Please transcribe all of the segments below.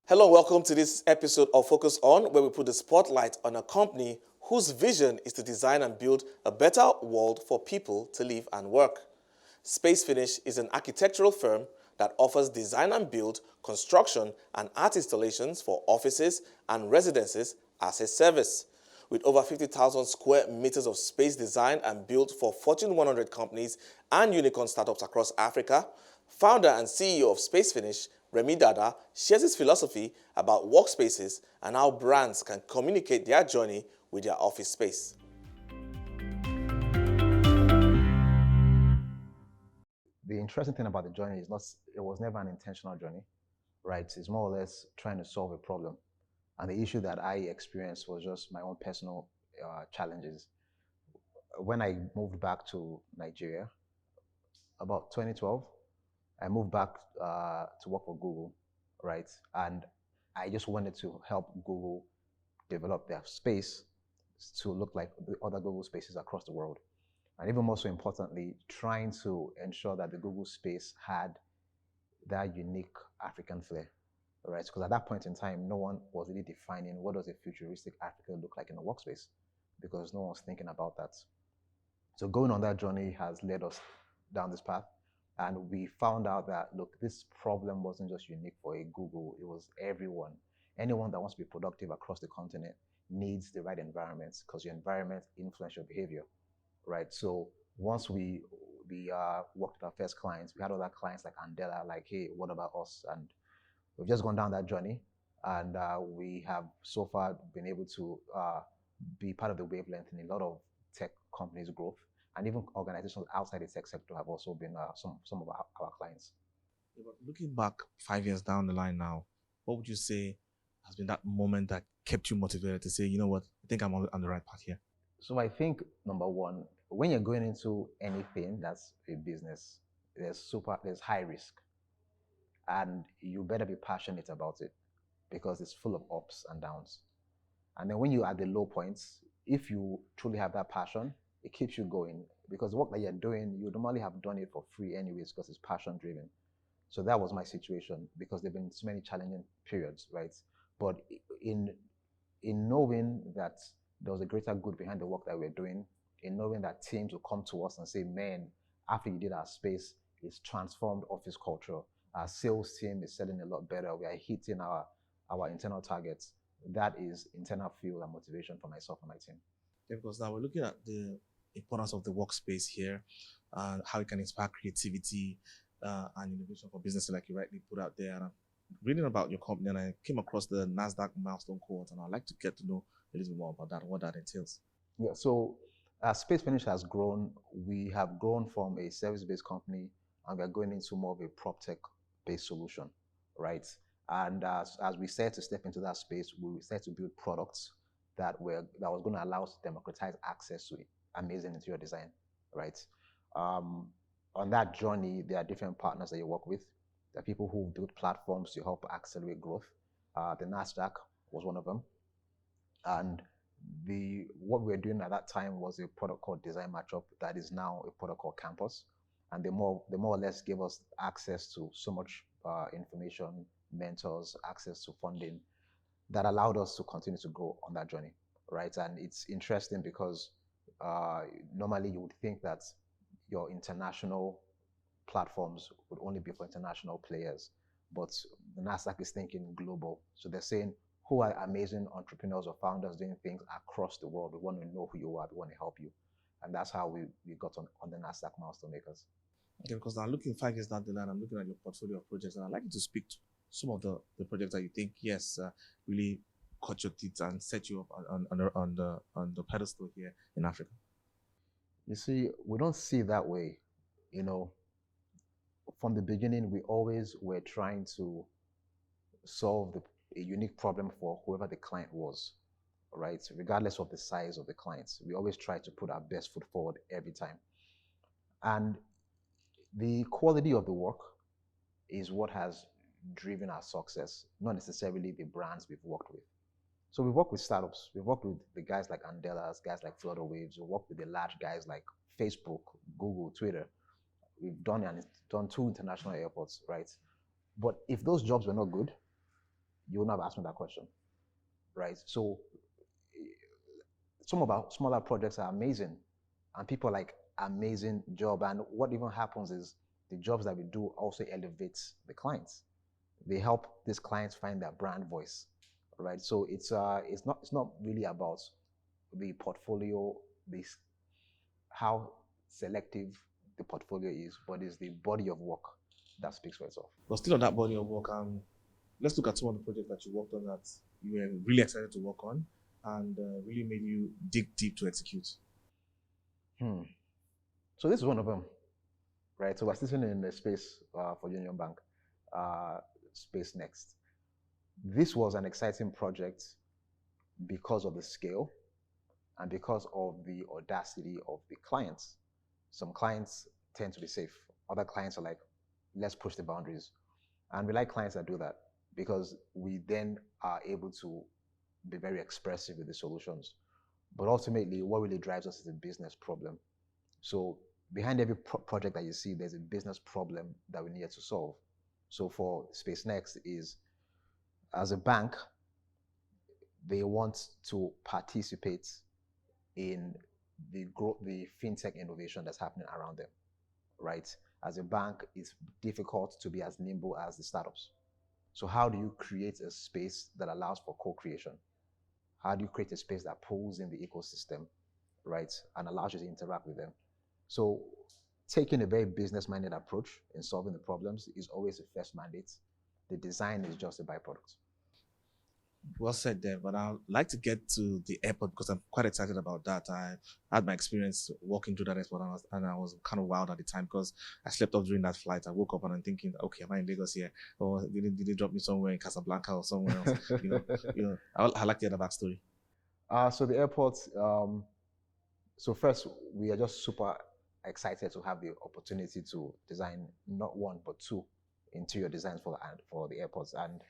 Hello, welcome to this episode of Focus On, where we put the spotlight on a company whose vision is to design and build a better world for people to live and work. Spacefinish is an architectural firm that offers design and build, construction, and art installations for offices and residences as a service. With over 50,000 square meters of space designed and built for Fortune 100 companies and unicorn startups across Africa, founder and CEO of Spacefinish, Remi Dada, shares his philosophy about workspaces and how brands can communicate their journey with their office space. The interesting thing about the journey is it was never an intentional journey, right? It's more or less trying to solve a problem. And the issue that I experienced was just my own personal challenges. When I moved back to Nigeria, about 2012, I moved back to work for Google, right? And I just wanted to help Google develop their space to look like the other Google spaces across the world. And even more so importantly, trying to ensure that the Google space had that unique African flair, right? Because at that point in time, no one was really defining what does a futuristic Africa look like in a workspace, because no one was thinking about that. So going on that journey has led us down this path. And we found out that, look, this problem wasn't just unique for a Google, it was everyone. Anyone that wants to be productive across the continent needs the right environments, because your environment influences your behavior, right? So once we worked with our first clients, we had other clients like Andela, like, hey, what about us? And we've just gone down that journey. And we have so far been able to be part of the wavelength in a lot of tech companies' growth. And even organizations outside the tech sector have also been some of our clients. Yeah, but looking back 5 years down the line now, what would you say has been that moment that kept you motivated to say, you know what, I think I'm on the right path here? So I think, number one, when you're going into anything that's a business, there's high risk. And you better be passionate about it, because it's full of ups and downs. And then when you're at the low points, if you truly have that passion, it keeps you going, because the work that you're doing, you normally have done it for free anyways, because it's passion driven. So that was my situation, because there've been so many challenging periods, right? But in knowing that there was a greater good behind the work that we're doing, in knowing that teams will come to us and say, man, after you did our space, it's transformed office culture. Our sales team is selling a lot better. We are hitting our internal targets. That is internal fuel and motivation for myself and my team. Yeah, because now we're looking at the importance of the workspace here and how it can inspire creativity and innovation for businesses, like you rightly put out there. And I'm reading about your company, and I came across the NASDAQ milestone quote, and I'd like to get to know a little bit more about that, what that entails. Yeah, so as Spacefinish has grown, we have grown from a service-based company, and we're going into more of a prop tech-based solution, right? And as we started to step into that space, we started to build products that was going to allow us to democratize access to amazing interior design, right? On that journey, there are different partners that you work with. There are people who build platforms to help accelerate growth. The NASDAQ was one of them. And what we were doing at that time was a product called Design Matchup that is now a product called Campus. And they more or less gave us access to so much information, mentors, access to funding that allowed us to continue to grow on that journey, right? And it's interesting because normally you would think that your international platforms would only be for international players, but the NASDAQ is thinking global. So they're saying, who are amazing entrepreneurs or founders doing things across the world? We want to know who you are. We want to help you. And that's how we got on the NASDAQ milestone makers. Okay, because now looking 5 years down the line, I'm looking at your portfolio of projects, and I'd like you to speak to some of the projects that you think, yes, really caught your teeth and set you up on the pedestal here in Africa. You see, we don't see it that way. You know, from the beginning, we always were trying to solve a unique problem for whoever the client was, right? Regardless of the size of the clients, we always try to put our best foot forward every time. And the quality of the work is what has driven our success, not necessarily the brands we've worked with. So we've worked with startups. We've worked with the guys like Andela's, guys like Flutter Waves. We've worked with the large guys like Facebook, Google, Twitter. We've done 2 international airports, right? But if those jobs were not good, you would not have asked me that question, right? So some of our smaller projects are amazing, and people like amazing job. And what even happens is the jobs that we do also elevates the clients. They help these clients find their brand voice, right? So it's not really about the portfolio, this how selective the portfolio is, but it's the body of work that speaks for itself. But still on that body of work, let's look at some of the projects that you worked on that you were really excited to work on and really made you dig deep to execute. So this is one of them, right? So we're sitting in the space for Union Bank, Space Next. This was an exciting project because of the scale and because of the audacity of the clients. Some clients tend to be safe. Other clients are like, let's push the boundaries. And we like clients that do that because we then are able to be very expressive with the solutions. But ultimately, what really drives us is a business problem. So behind every project that you see, there's a business problem that we need to solve. So for Space Next is, as a bank, they want to participate in the fintech innovation that's happening around them, right? As a bank, it's difficult to be as nimble as the startups. So how do you create a space that allows for co-creation? How do you create a space that pulls in the ecosystem, right, and allows you to interact with them? So taking a very business-minded approach in solving the problems is always the first mandate. The design is just a byproduct. Well said there, but I'd like to get to the airport because I'm quite excited about that. I had my experience walking through that airport and I was kind of wild at the time because I slept off during that flight. I woke up and I'm thinking, okay, am I in Lagos here? Or did they drop me somewhere in Casablanca or somewhere else? I like to hear the backstory. So the airport, so first, we are just super excited to have the opportunity to design not one, but two interior designs for the airports. And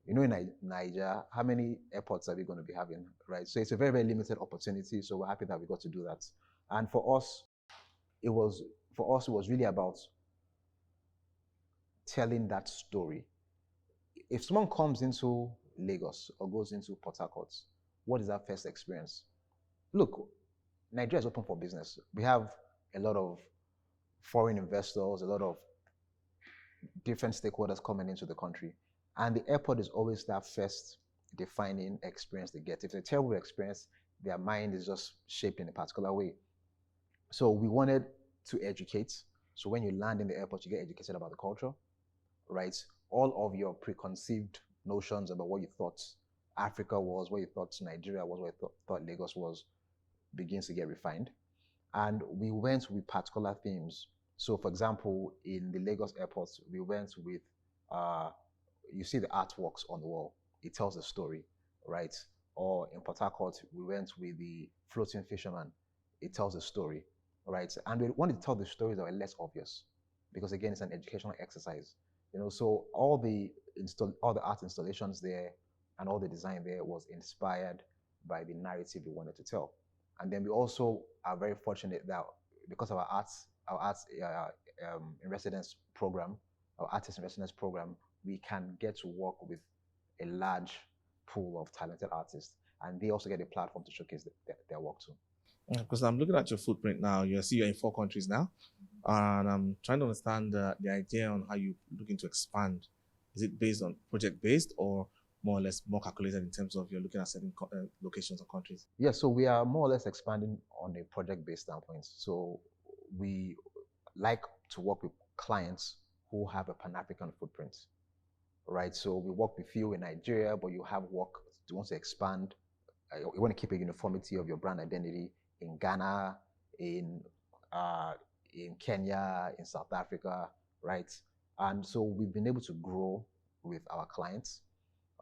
in Nigeria, how many airports are we going to be having, right? So it's a very, very limited opportunity. So we're happy that we got to do that. And for us, it was really about telling that story. If someone comes into Lagos or goes into Port Harcourt, what is that first experience? Look, Nigeria is open for business. We have a lot of foreign investors, a lot of different stakeholders coming into the country. And the airport is always that first defining experience they get. If it's a terrible experience, their mind is just shaped in a particular way. So we wanted to educate. So when you land in the airport, you get educated about the culture, right? All of your preconceived notions about what you thought Africa was, what you thought Nigeria was, what you thought Lagos was, begins to get refined. And we went with particular themes. So for example, in the Lagos airport, we went with, you see the artworks on the wall. It tells a story, right? Or in Port Harcourt, we went with the floating fisherman. It tells a story, right? And we wanted to tell the stories that were less obvious because again, it's an educational exercise. So all the art installations there and all the design there was inspired by the narrative we wanted to tell. And then we also are very fortunate that because of our arts in residence program, our artist in residence program, we can get to work with a large pool of talented artists, and they also get a platform to showcase their work too. Because I'm looking at your footprint now. You're in 4 countries now, and I'm trying to understand the idea on how you're looking to expand. Is it based on project-based or more or less more calculated in terms of you're looking at certain locations or countries? Yeah, so we are more or less expanding on a project-based standpoint. So we like to work with clients who have a Pan-African footprint, right? So we work with you in Nigeria, but you have work, you want to expand, you want to keep a uniformity of your brand identity in Ghana, in Kenya, in South Africa, right? And so we've been able to grow with our clients.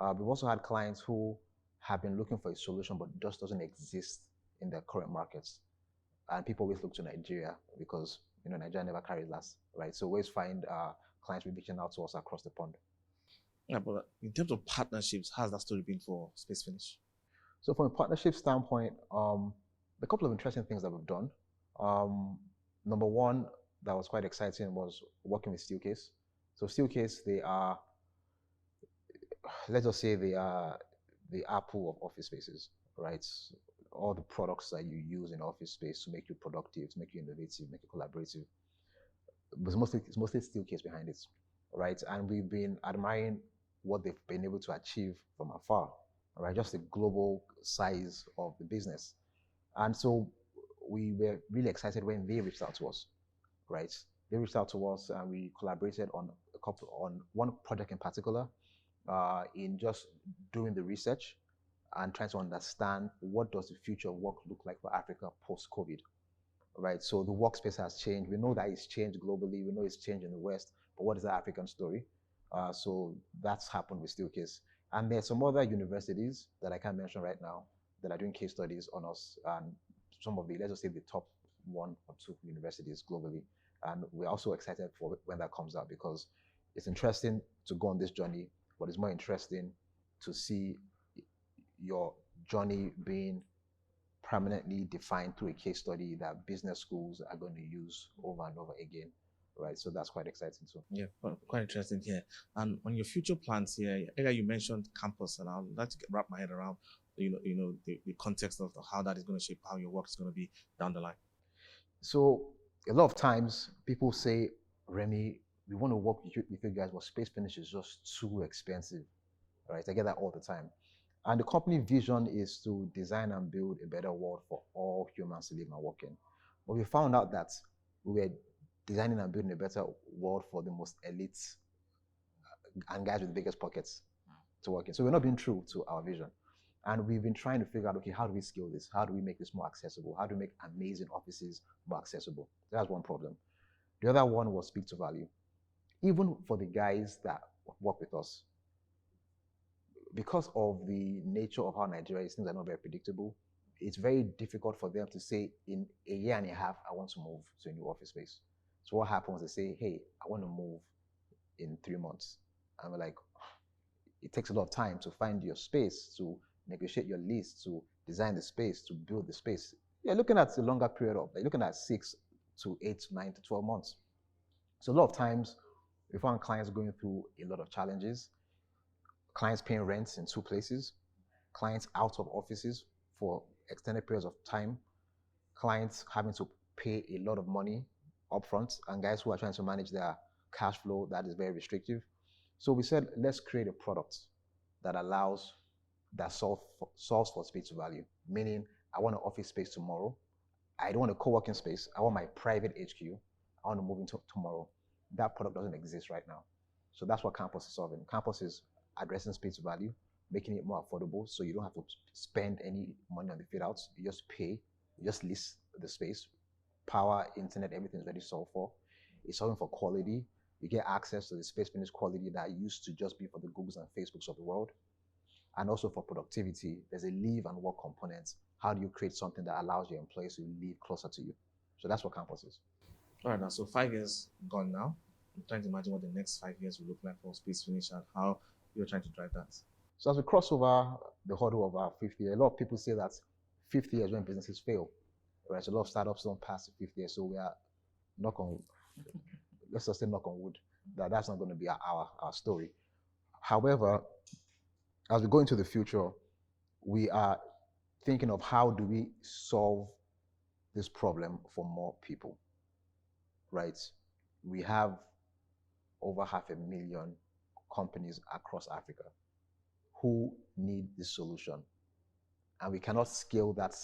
We've also had clients who have been looking for a solution, but just doesn't exist in their current markets. And people always look to Nigeria because Nigeria never carries last, right? So we always find clients reaching out to us across the pond. Yeah, but in terms of partnerships, how's that story been for Spacefinish? So from a partnership standpoint, a couple of interesting things that we've done. Number one that was quite exciting was working with Steelcase. So Steelcase, they are let's just say they are the Apple of office spaces, right? All the products that you use in office space to make you productive, to make you innovative, make you collaborative. But it's mostly still case behind it, right? And we've been admiring what they've been able to achieve from afar, right? Just the global size of the business. And so we were really excited when they reached out to us, right? They reached out to us and we collaborated on one project in particular, in just doing the research and trying to understand what does the future of work look like for Africa post-COVID, right? So the workspace has changed. We know that it's changed globally. We know it's changed in the West, but what is the African story? So that's happened with Steelcase. And there's some other universities that I can't mention right now that are doing case studies on us, and some of the, let's just say the top 1 or 2 universities globally. And we're also excited for when that comes out, because it's interesting to go on this journey, but it's more interesting to see your journey being permanently defined through a case study that business schools are going to use over and over again, right? So that's quite exciting too. Yeah, quite interesting here. And on your future plans here, earlier you mentioned campus, and I'd like to wrap my head around, the context of how that is going to shape how your work is going to be down the line. So a lot of times people say, Remi, we want to work with you guys, but Spacefinish is just too expensive, right? I get that all the time. And the company vision is to design and build a better world for all humans to live and work in. But we found out that we were designing and building a better world for the most elite and guys with the biggest pockets to work in. So we're not being true to our vision. And we've been trying to figure out, okay, how do we scale this? How do we make this more accessible? How do we make amazing offices more accessible? That's one problem. The other one was speak to value. Even for the guys that work with us, because of the nature of how Nigeria is, things are not very predictable. It's very difficult for them to say, in a year and a half, I want to move to a new office space. So what happens, they say, hey, I want to move in 3 months. And we're like, it takes a lot of time to find your space, to negotiate your lease, to design the space, to build the space. You're looking at a longer period of, you're looking at 6 to 8, 9 to 12 months. So a lot of times, we find clients going through a lot of challenges. Clients paying rents in 2 places, clients out of offices for extended periods of time, clients having to pay a lot of money upfront, and guys who are trying to manage their cash flow that is very restrictive. So we said, let's create a product that solves for space value. Meaning, I want an office space tomorrow. I don't want a co-working space. I want my private HQ. I want to move into tomorrow. That product doesn't exist right now. So that's what Campus is solving. Campus is addressing space value, making it more affordable, so you don't have to spend any money on the fit outs. You just pay, you just lease the space, power, internet, everything is already solved for. It's solving for quality. You get access to the Spacefinish quality that used to just be for the Googles and Facebooks of the world. And also for productivity, there's a live and work component. How do you create something that allows your employees to live closer to you? So that's what Campus is. All right, now, so 5 years gone now. I'm trying to imagine what the next 5 years will look like for Spacefinish and how you're trying to drive that. So as we cross over the hurdle of our 5th year, a lot of people say that 5th year is when businesses fail, right? So a lot of startups don't pass the 5th year. So we are let's just say knock on wood, that's not going to be our story. However, as we go into the future, we are thinking of how do we solve this problem for more people, right? We have over 500,000 companies across Africa who need this solution. And we cannot scale that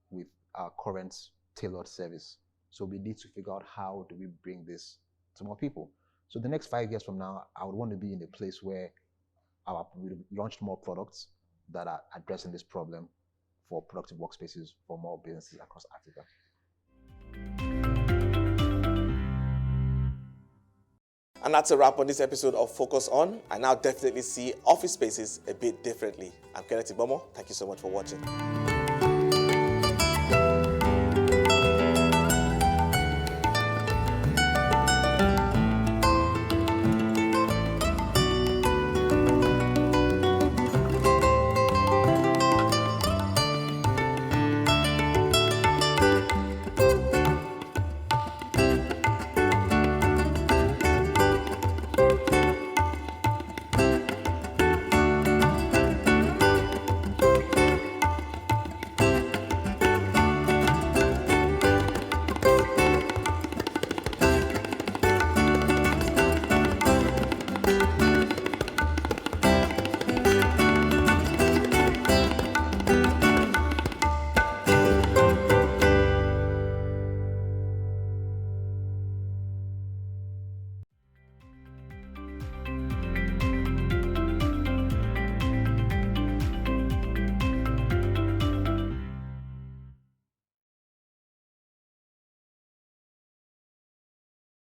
with our current tailored service. So we need to figure out how do we bring this to more people. So the next 5 years from now, I would want to be in a place where we launched more products that are addressing this problem for productive workspaces for more businesses across Africa. And that's a wrap on this episode of Focus On. I now definitely see office spaces a bit differently. I'm Kenneth Ibomo. Thank you so much for watching.